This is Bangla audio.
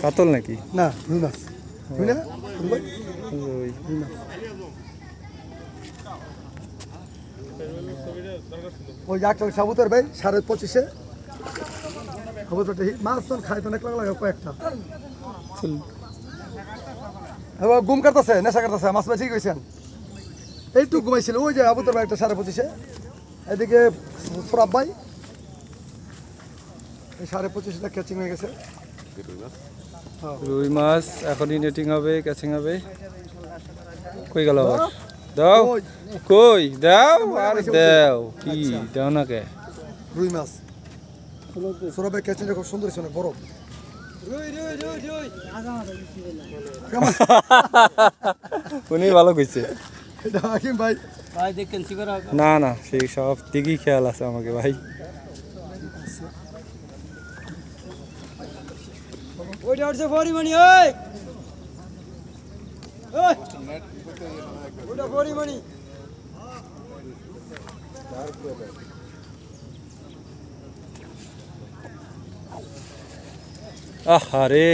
কাতল নাকি? না রুই মাছ। রুই না? রুই। রুই মাছ। ওই যে একটা সাবুতের ভাই 25.5-এ কবুতরটা মাছ তো খাই তো অনেক লাগে কয়েকটা। এবার ঘুম কাটতেছে, নেশা কাটতেছে, মাছ মাছি গেছেন এইটুকু ঘুমাইছিল। ওই যে আবুতর ভাই একটা 25.5-এ, এদিকে সোরাব ভাই এই 25.5-টা ক্যাচিং হয়ে গেছে। রুই মাছ এখনই নেটিং হবে, ক্যাচিং হবে। কই গেল আবার? দাও কই দাও আর দাও কি দাও না কে? রুই মাছ সোরাব ভাই ক্যাচিংটা খুব সুন্দর ছিল, অনেক বড়। উনি ভালো কইছে। হাকিম ভাই না না সেই সব দিকেই খেয়াল আছে আমাকে ভাই। ওইটা হচ্ছে পরিমাণি ওই ওইটা পরিমাণি আহারে